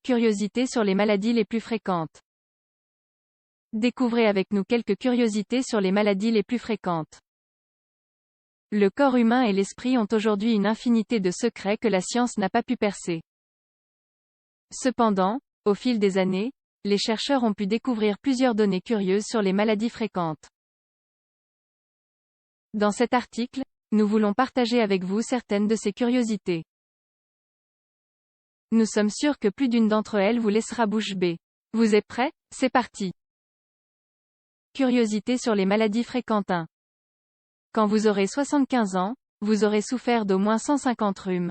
Curiosités sur les maladies les plus fréquentes. Découvrez avec nous quelques curiosités sur les maladies les plus fréquentes. Le corps humain et l'esprit ont aujourd'hui une infinité de secrets que la science n'a pas pu percer. Cependant, au fil des années, les chercheurs ont pu découvrir plusieurs données curieuses sur les maladies fréquentes. Dans cet article, nous voulons partager avec vous certaines de ces curiosités. Nous sommes sûrs que plus d'une d'entre elles vous laissera bouche bée. Vous êtes prêts? C'est parti! Curiosité sur les maladies fréquentes 1. Quand vous aurez 75 ans, vous aurez souffert d'au moins 150 rhumes.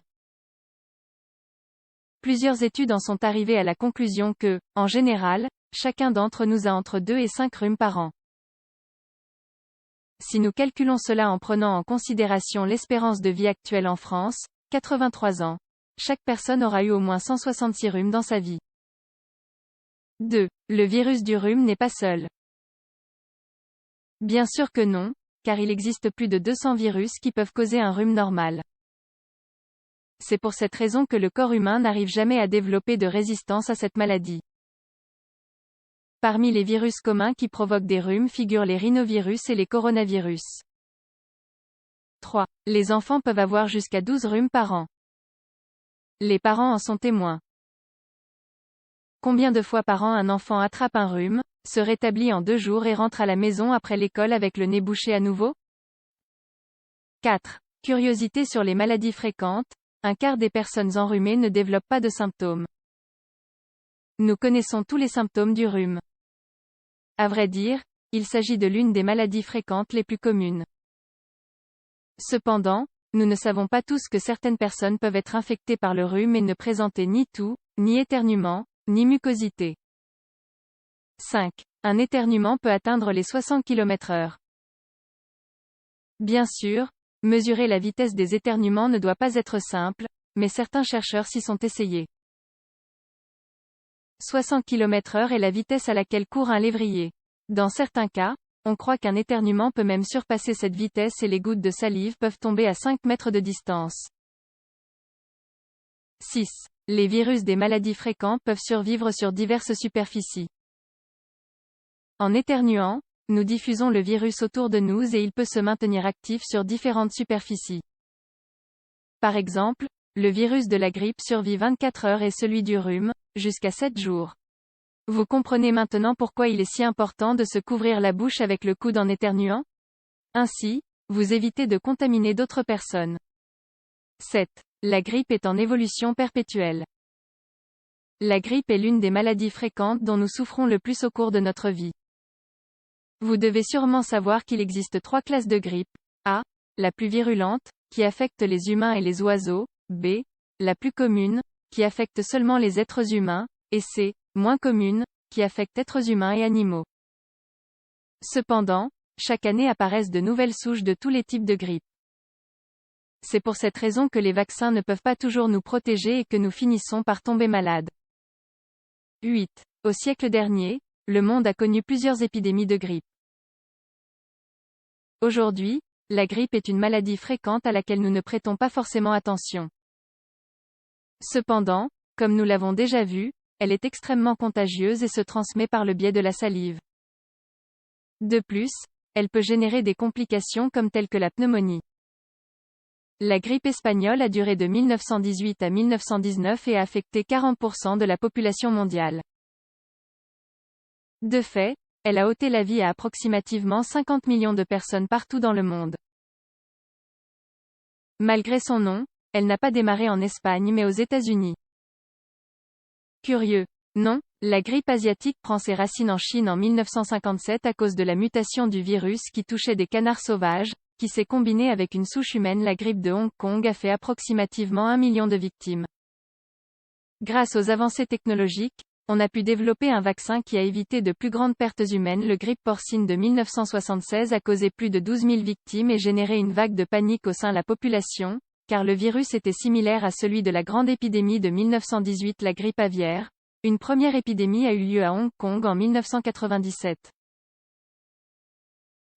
Plusieurs études en sont arrivées à la conclusion que, en général, chacun d'entre nous a entre 2 et 5 rhumes par an. Si nous calculons cela en prenant en considération l'espérance de vie actuelle en France, 83 ans, chaque personne aura eu au moins 166 rhumes dans sa vie. 2. Le virus du rhume n'est pas seul. Bien sûr que non, car il existe plus de 200 virus qui peuvent causer un rhume normal. C'est pour cette raison que le corps humain n'arrive jamais à développer de résistance à cette maladie. Parmi les virus communs qui provoquent des rhumes figurent les rhinovirus et les coronavirus. 3. Les enfants peuvent avoir jusqu'à 12 rhumes par an. Les parents en sont témoins. Combien de fois par an un enfant attrape un rhume, se rétablit en 2 jours et rentre à la maison après l'école avec le nez bouché à nouveau? 4. Curiosité sur les maladies fréquentes, un quart des personnes enrhumées ne développent pas de symptômes. Nous connaissons tous les symptômes du rhume. À vrai dire, il s'agit de l'une des maladies fréquentes les plus communes. Cependant, nous ne savons pas tous que certaines personnes peuvent être infectées par le rhume et ne présenter ni toux, ni éternuement, ni mucosité. 5. Un éternuement peut atteindre les 60 km/h. Bien sûr, mesurer la vitesse des éternuements ne doit pas être simple, mais certains chercheurs s'y sont essayés. 60 km/h est la vitesse à laquelle court un lévrier. Dans certains cas, on croit qu'un éternuement peut même surpasser cette vitesse et les gouttes de salive peuvent tomber à 5 mètres de distance. 6. Les virus des maladies fréquentes peuvent survivre sur diverses superficies. En éternuant, nous diffusons le virus autour de nous et il peut se maintenir actif sur différentes superficies. Par exemple, le virus de la grippe survit 24 heures et celui du rhume, jusqu'à 7 jours. Vous comprenez maintenant pourquoi il est si important de se couvrir la bouche avec le coude en éternuant? Ainsi, vous évitez de contaminer d'autres personnes. 7. La grippe est en évolution perpétuelle. La grippe est l'une des maladies fréquentes dont nous souffrons le plus au cours de notre vie. Vous devez sûrement savoir qu'il existe 3 classes de grippe. A. La plus virulente, qui affecte les humains et les oiseaux. B. La plus commune, qui affecte seulement les êtres humains. Et C. Moins commune, qui affecte êtres humains et animaux. Cependant, chaque année apparaissent de nouvelles souches de tous les types de grippe. C'est pour cette raison que les vaccins ne peuvent pas toujours nous protéger et que nous finissons par tomber malades. 8. Au siècle dernier, le monde a connu plusieurs épidémies de grippe. Aujourd'hui, la grippe est une maladie fréquente à laquelle nous ne prêtons pas forcément attention. Cependant, comme nous l'avons déjà vu, elle est extrêmement contagieuse et se transmet par le biais de la salive. De plus, elle peut générer des complications telles que la pneumonie. La grippe espagnole a duré de 1918 à 1919 et a affecté 40% de la population mondiale. De fait, elle a ôté la vie à approximativement 50 millions de personnes partout dans le monde. Malgré son nom, elle n'a pas démarré en Espagne mais aux États-Unis. Curieux. Non, la grippe asiatique prend ses racines en Chine en 1957 à cause de la mutation du virus qui touchait des canards sauvages, qui s'est combinée avec une souche humaine. La grippe de Hong Kong a fait approximativement 1 million de victimes. Grâce aux avancées technologiques, on a pu développer un vaccin qui a évité de plus grandes pertes humaines. Le grippe porcine de 1976 a causé plus de 12 000 victimes et généré une vague de panique au sein de la population, car le virus était similaire à celui de la grande épidémie de 1918, la grippe aviaire. Une première épidémie a eu lieu à Hong Kong en 1997.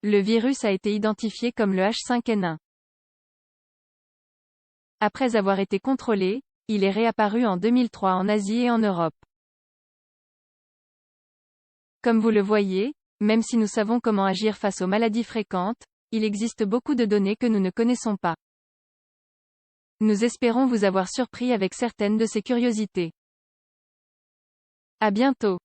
Le virus a été identifié comme le H5N1. Après avoir été contrôlé, il est réapparu en 2003 en Asie et en Europe. Comme vous le voyez, même si nous savons comment agir face aux maladies fréquentes, il existe beaucoup de données que nous ne connaissons pas. Nous espérons vous avoir surpris avec certaines de ces curiosités. À bientôt.